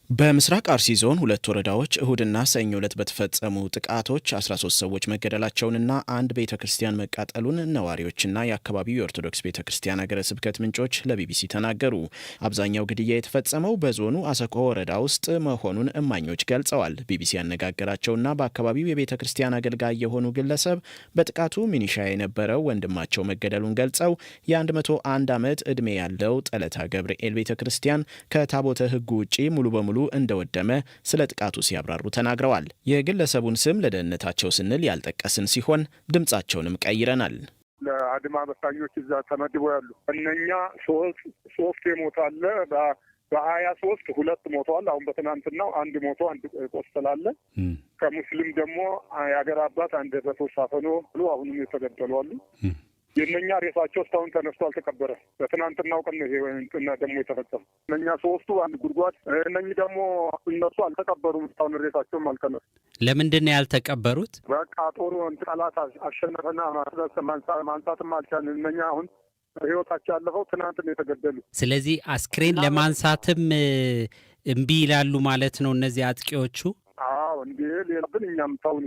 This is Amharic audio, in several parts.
በምስራቅ አርሲ ዞን ሁለት ወረዳዎች እሁድና ሰኞ ዕለት በተፈጸሙ ጥቃቶች 13 ሰዎች መገደላቸውንና አንድ ቤተክርስቲያን መቃጠሉን ነዋሪዎችና የአካባቢው የኦርቶዶክስ ቤተክርስቲያን ሀገረ ስብከት ምንጮች ለቢቢሲ ተናገሩ። አብዛኛው ግድያ የተፈጸመው በዞኑ አሰኮ ወረዳ ውስጥ መሆኑን እማኞች ገልጸዋል። ቢቢሲ ያነጋገራቸውና በአካባቢው የቤተክርስቲያን አገልጋይ የሆኑ ግለሰብ በጥቃቱ ሚኒሻ የነበረው ወንድማቸው መገደሉን ገልጸው የ101 ዓመት ዕድሜ ያለው ጠለታ ገብርኤል ቤተክርስቲያን ከታቦተ ሕጉ ውጪ ሙሉ በሙሉ እንደወደመ ስለ ጥቃቱ ሲያብራሩ ተናግረዋል። የግለሰቡን ስም ለደህንነታቸው ስንል ያልጠቀስን ሲሆን ድምጻቸውንም ቀይረናል። ለአድማ በታኞች እዛ ተመድበው ያሉ እነኛ ሶስት የሞታለ በ23 ሁለት ሞተዋል። አሁን በትናንትናው አንድ ሞቶ አንድ ቆስላለ። ከሙስሊም ደግሞ የአገር አባት አንድ በተሳፈኖ ብሎ አሁንም የተገደሉ አሉ። የእነኛ ሬሳቸው እስካሁን ተነስቶ አልተቀበረም። በትናንትናው ቀን ይሄ ደግሞ የተፈጸመው እነኛ ሶስቱ አንድ ጉድጓድ፣ እነኚህ ደግሞ እነሱ አልተቀበሩም። እስካሁን ሬሳቸውም አልተነሱ። ለምንድን ነው ያልተቀበሩት? በቃ ጦሩ ጠላት አሸነፈና ማንሳትም አልቻልን። እነኛ አሁን ህይወታቸው ያለፈው ትናንት ነው የተገደሉ። ስለዚህ አስክሬን ለማንሳትም እምቢ ይላሉ ማለት ነው እነዚህ አጥቂዎቹ። እንዴ ሌላ ግን እኛም ታውን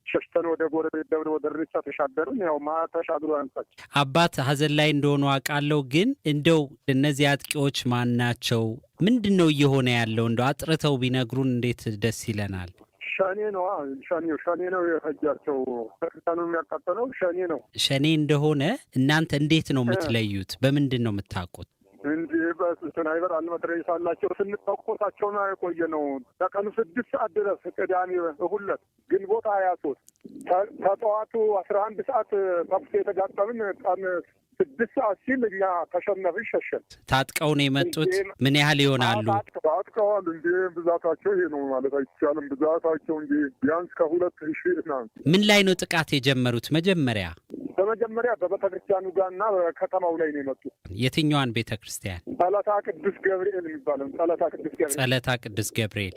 ሸሽተን ወደ ጎረቤት ደብረ ወደ ሬሳ ተሻገርን። ያው ተሻግሮ ያንሳች አባት ሀዘን ላይ እንደሆኑ አውቃለሁ። ግን እንደው እነዚህ አጥቂዎች ማን ናቸው? ምንድን ነው እየሆነ ያለው? እንደው አጥርተው ቢነግሩን እንዴት ደስ ይለናል። ሸኔ ነው ሸኔ ነው የፈጃቸው። ክርስቲያኑ የሚያቃጠለው ሸኔ ነው። ሸኔ እንደሆነ እናንተ እንዴት ነው የምትለዩት? በምንድን ነው የምታውቁት? እንጂ በስናይበር አልመትረየስ አላቸው። ስንተኮሳቸው ነው የቆየ ነው። ከቀኑ 6 ሰዓት ድረስ ቅዳሜ ሁለት ግንቦት 23 ከጠዋቱ 11 ሰዓት ተኩስ የተጋጠምን ቀን 6 ሰዓት ሲል እኛ ተሸነፍን ሸሸን። ታጥቀው ነው የመጡት። ምን ያህል ይሆናሉ? ታጥቀዋል። እንጂ ብዛታቸው ይሄ ነው ማለት አይቻልም። ብዛታቸው እንጂ ቢያንስ ከ2000 ነው። ምን ላይ ነው ጥቃት የጀመሩት? በመጀመሪያ በቤተክርስቲያኑ ጋርና በከተማው ላይ ነው የመጡት። የትኛዋን ቤተክርስቲያን? ጠለታ ቅዱስ ገብርኤል የሚባለው ጠለታ ቅዱስ ገብርኤል።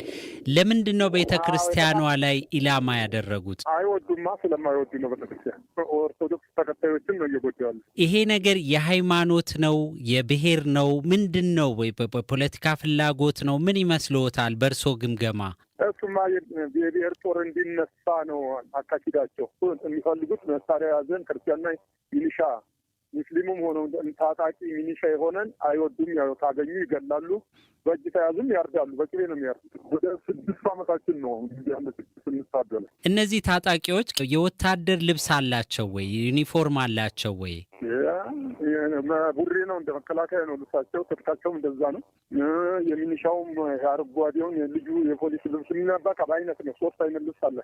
ለምንድን ነው ቤተክርስቲያኗ ላይ ኢላማ ያደረጉት? አይወዱማ። ስለማይወዱ ነው። ቤተክርስቲያን ኦርቶዶክስ ተከታዮችን ነው እየጎዱ ያሉ። ይሄ ነገር የሃይማኖት ነው የብሔር ነው ምንድን ነው? ወይ በፖለቲካ ፍላጎት ነው? ምን ይመስልዎታል በእርሶ ግምገማ? እሱማ የብሔር ጦር እንዲነሳ ነው አካሂዳቸው። የሚፈልጉት መሳሪያ ያዘን ክርስቲያንና ሚሊሻ ሙስሊሙም ሆነው ታጣቂ ሚሊሻ የሆነን አይወዱም። ያው ካገኙ ይገላሉ፣ በእጅ ተያዙም ያርዳሉ። በቅቤ ነው የሚያርዱ። ወደ 6 ዓመታችን ነው ስንታደለ። እነዚህ ታጣቂዎች የወታደር ልብስ አላቸው ወይ? ዩኒፎርም አላቸው ወይ? ቡሬ ነው፣ እንደ መከላከያ ነው ልብሳቸው። ትጥቃቸውም እንደዛ ነው። የሚኒሻውም አረንጓዴውን ልዩ የፖሊስ ልብስ የሚነባ በአይነት ነው። 3 አይነት ልብስ አለ።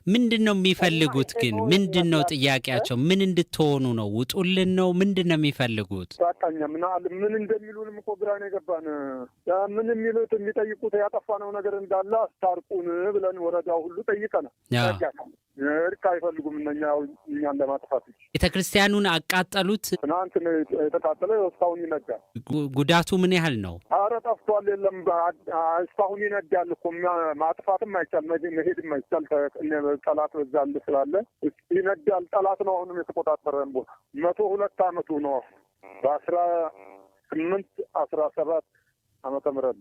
ምንድን ነው የሚፈልጉት ግን? ምንድን ነው ጥያቄያቸው? ምን እንድትሆኑ ነው? ውጡልን ነው? ምንድን ነው የሚፈልጉት? ታቃኛ ምን እንደሚሉንም እኮ ግራ ነው የገባን። ምን የሚሉት የሚጠይቁት ያጠፋነው ነገር እንዳለ አስታርቁን ብለን ወረዳው ሁሉ ጠይቀናል። እርቅ አይፈልጉም እኛን ለማጥፋት። ቤተክርስቲያኑን አቃጠሉት። ትናንት የተቃጠለ እስካሁን ይነዳል። ጉዳቱ ምን ያህል ነው? አረ ጠፍቷል። የለም እስካሁን ይነዳል እኮ። ማጥፋትም አይቻል፣ መሄድም አይቻል። ጠላት በዛል ስላለ ይነዳል። ጠላት ነው አሁንም የተቆጣጠረን ቦታ። 102 ዓመቱ ነው። በ1817 ዓመተ ምህረት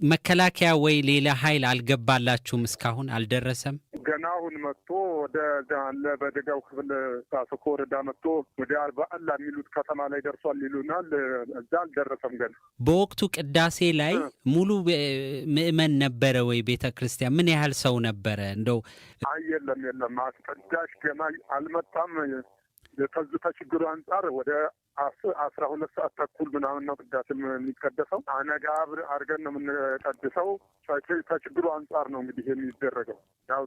መከላከያ ወይ ሌላ ኃይል አልገባላችሁም? እስካሁን አልደረሰም? ገና አሁን መጥቶ ወደ በደጋው ክፍል አሰኮ ወረዳ መጥቶ ወደ 40 የሚሉት ከተማ ላይ ደርሷል ይሉናል። እዛ አልደረሰም ገና። በወቅቱ ቅዳሴ ላይ ሙሉ ምእመን ነበረ ወይ? ቤተክርስቲያን ምን ያህል ሰው ነበረ? እንደው የለም አስቀዳሽ ገና አልመጣም። ከችግሩ አንጻር ወደ 12 ሰዓት ተኩል ምናምን ነው ቅዳሴ የሚቀደሰው። አነጋ አድርገን ነው የምንቀድሰው። ከችግሩ አንጻር ነው እንግዲህ የሚደረገው። ያው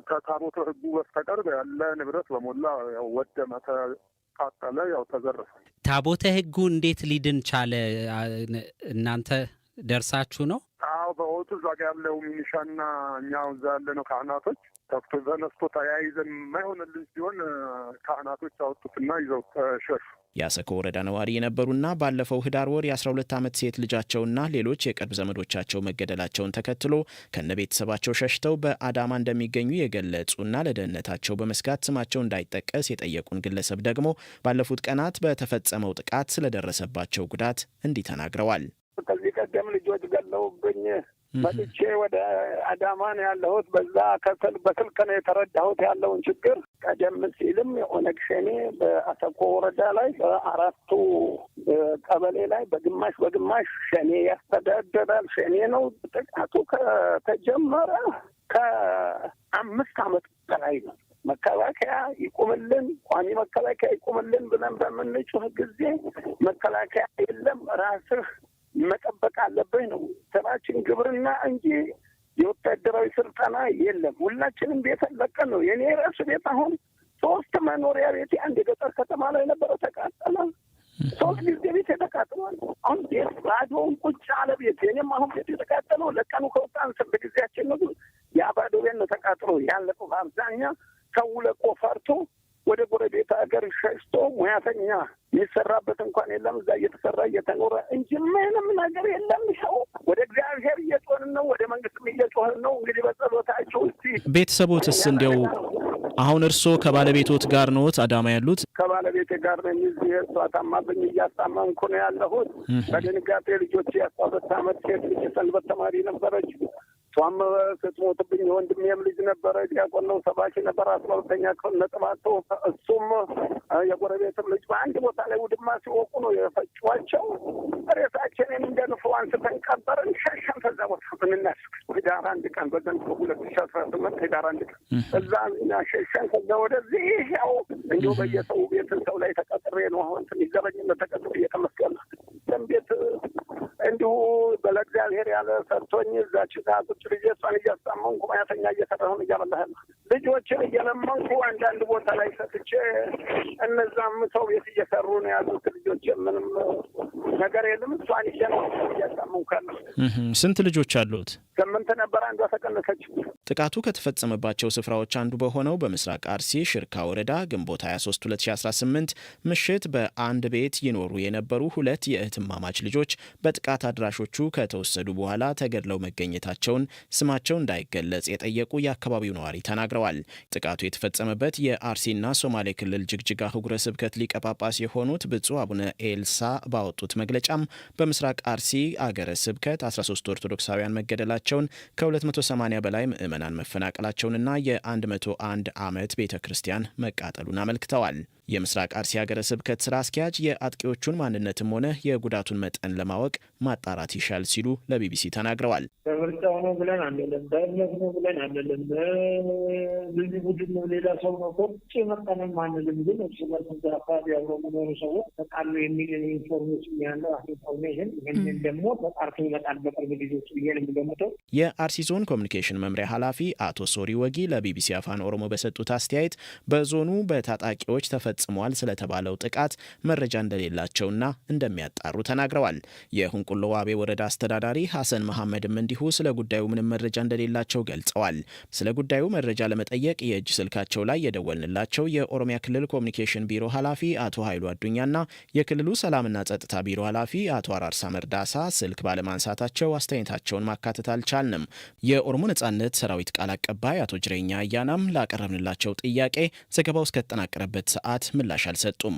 ከታቦተ ሕጉ በስተቀር ያለ ንብረት በሞላ ያው ወደመ፣ ተቃጠለ፣ ያው ተዘረፈ። ታቦተ ሕጉ እንዴት ሊድን ቻለ? እናንተ ደርሳችሁ ነው? አዎ በወቅቱ እዛ ጋ ያለው ሚኒሻና እኛው እዛ ያለ ነው ካህናቶች ተፍቶ ተነስቶ ተያይዘን የማይሆንልን ሲሆን ካህናቶች አወጡትና ይዘው ተሸሹ። የአሰኮ ወረዳ ነዋሪ የነበሩና ባለፈው ህዳር ወር የ12 ዓመት ሴት ልጃቸውና ሌሎች የቅርብ ዘመዶቻቸው መገደላቸውን ተከትሎ ከነቤተሰባቸው ሸሽተው በአዳማ እንደሚገኙ የገለጹና ለደህንነታቸው በመስጋት ስማቸው እንዳይጠቀስ የጠየቁን ግለሰብ ደግሞ ባለፉት ቀናት በተፈጸመው ጥቃት ስለደረሰባቸው ጉዳት እንዲህ ተናግረዋል። ከዚህ ቀደም ልጆች ገለውብኝ መጥቼ ወደ አዳማ ነው ያለሁት። በዛ በስልክ ነው የተረዳሁት ያለውን ችግር። ቀደም ሲልም የኦነግ ሸኔ በአሰኮ ወረዳ ላይ በአራቱ ቀበሌ ላይ በግማሽ ሸኔ ያስተዳደራል። ሸኔ ነው። ጥቃቱ ከተጀመረ ከ5 ዓመት በላይ ነው። መከላከያ ይቁምልን፣ ቋሚ መከላከያ ይቁምልን ብለን በምንጮህ ጊዜ መከላከያ የለም፣ ራስህ መጠበቅ አለብህ ነው ስራችን፣ ግብርና እንጂ የወታደራዊ ስልጠና የለም። ሁላችንም ቤት ለቀን ነው። የኔ ራሱ ቤት አሁን 3 መኖሪያ ቤት አንድ የገጠር ከተማ ላይ ነበረ፣ ተቃጠለ። 3 ጊዜ ቤት የተቃጥሏል። አሁን ቤት ባዶውን ቁጭ አለ ቤት። የኔም አሁን ቤት የተቃጠለው ለቀኑ ከወጣን 10 ጊዜያችን ነው። ያ ባዶ ቤት ነው ተቃጥሎ ያለቀው። በአብዛኛው ሰው ለቆ ፈርቶ ወደ ጎረቤት ሀገር ሸሽቶ ሙያተኛ የሚሰራበት እንኳን የለም። እዛ እየተሰራ እየተኖረ እንጂ ምንም ነገር የለም። ይኸው ወደ እግዚአብሔር እየጮህን ነው፣ ወደ መንግስትም እየጮህን ነው። እንግዲህ በጸሎታቸው እስቲ ቤተሰቦትስ እንዲያው አሁን እርስዎ ከባለቤቶት ጋር ነዎት አዳማ ያሉት? ከባለቤቴ ጋር ነኝ። እዚህ እሷ ታማብኝ እያስታመምኩ ነው ያለሁት። በድንጋጤ ልጆች የ12 ዓመት ሴት ልጅ ሰንበት ተማሪ ነበረች። እሷም ስትሞትብኝ የወንድሜም ልጅ ነበረ፣ ዲያቆን ነው፣ ሰባኪ ነበር፣ 12ኛ ክፍል ነጥብ አጥቶ እሱም የጎረቤትም ልጅ በአንድ ቦታ ላይ ውድማ ሲወቁ ነው የፈጯቸው። ሬሳችንን እንደ ንፍሮ አንስተን ቀበርን፣ ሸሸን። ከዛ ቦታ ምንናስክ ህዳር 1 ቀን በዘንድሮ 2018 ህዳር 1 ቀን እዛ ሸሸን። ከዛ ወደዚህ ያው እንዲሁ በየሰው ቤት ሰው ላይ ተቀጥሬ ነው አሁን ትንሽ ዘበኝነት ተቀጥሬ እየተመስገን ቤት እንዲሁ በለእግዚአብሔር ያለ ሰርቶኝ እዛች ቁጭ ልጅ እሷን እያስታመንኩ ሙያተኛ እየሰራሁን እያበላህ ልጆችን እየለመንኩ አንዳንድ ቦታ ላይ ሰጥቼ እነዛም ሰው ቤት እየሰሩ ነው ያሉት። ልጆች ምንም ነገር የለም። እሷን እያስታመንኩ ያለሁ። ስንት ልጆች አሉት? 8 ነበር፣ አንዷ ተቀነሰች። ጥቃቱ ከተፈጸመባቸው ስፍራዎች አንዱ በሆነው በምስራቅ አርሲ ሽርካ ወረዳ ግንቦት 23 2018 ምሽት በአንድ ቤት ይኖሩ የነበሩ 2 የእህትማማች ልጆች በጥቃት አድራሾቹ ከተወሰዱ በኋላ ተገድለው መገኘታቸውን ስማቸው እንዳይገለጽ የጠየቁ የአካባቢው ነዋሪ ተናግረዋል። ጥቃቱ የተፈጸመበት የአርሲና ሶማሌ ክልል ጅግጅጋ ሀገረ ስብከት ሊቀ ጳጳስ የሆኑት ብፁዕ አቡነ ኤልሳ ባወጡት መግለጫም በምስራቅ አርሲ አገረ ስብከት 13 ኦርቶዶክሳውያን መገደላቸውን ከ280 በላይ ምዕመናን መፈናቀላቸውንና የ101 ዓመት ቤተ ክርስቲያን መቃጠሉን አመልክተዋል። የምስራቅ አርሲ ሀገረ ስብከት ስራ አስኪያጅ የአጥቂዎቹን ማንነትም ሆነ የጉዳቱን መጠን ለማወቅ ማጣራት ይሻል ሲሉ ለቢቢሲ ተናግረዋል። በምርጫው ነው ብለን አንልም፣ በእምነት ነው ብለን አንልም፣ ልዩ ቡድን ነው ሌላ ሰው ነው ቁጭ መጠንም አንልም። ግን እርስ በርስ እዛ አካባቢ አብረው የሚኖሩ ሰዎች ተቃሉ የሚል ኢንፎርሜሽን ያለው ኢንፎርሜሽን ይህንን ደግሞ ተጣርቶ ይመጣል በቅርብ ጊዜዎች ብዬ ነው የሚገምተው። የአርሲ ዞን ኮሚኒኬሽን መምሪያ ኃላፊ አቶ ሶሪ ወጊ ለቢቢሲ አፋን ኦሮሞ በሰጡት አስተያየት በዞኑ በታጣቂዎች ተፈጽሟል ስለተባለው ጥቃት መረጃ እንደሌላቸውና እንደሚያጣሩ ተናግረዋል። የሁንቁሎ ዋቤ ወረዳ አስተዳዳሪ ሐሰን መሐመድም እንዲሁ ስለ ጉዳዩ ምንም መረጃ እንደሌላቸው ገልጸዋል። ስለ ጉዳዩ መረጃ ለመጠየቅ የእጅ ስልካቸው ላይ የደወልንላቸው የኦሮሚያ ክልል ኮሚኒኬሽን ቢሮ ኃላፊ አቶ ኃይሉ አዱኛና የክልሉ ሰላምና ጸጥታ ቢሮ ኃላፊ አቶ አራርሳ መርዳሳ ስልክ ባለማንሳታቸው አስተያየታቸውን ማካተት አልቻልንም። የኦሮሞ ነጻነት ሰራዊት ቃል አቀባይ አቶ ጅሬኛ አያናም ላቀረብንላቸው ጥያቄ ዘገባው እስከተጠናቀረበት ሰዓት ምላሽ አልሰጡም።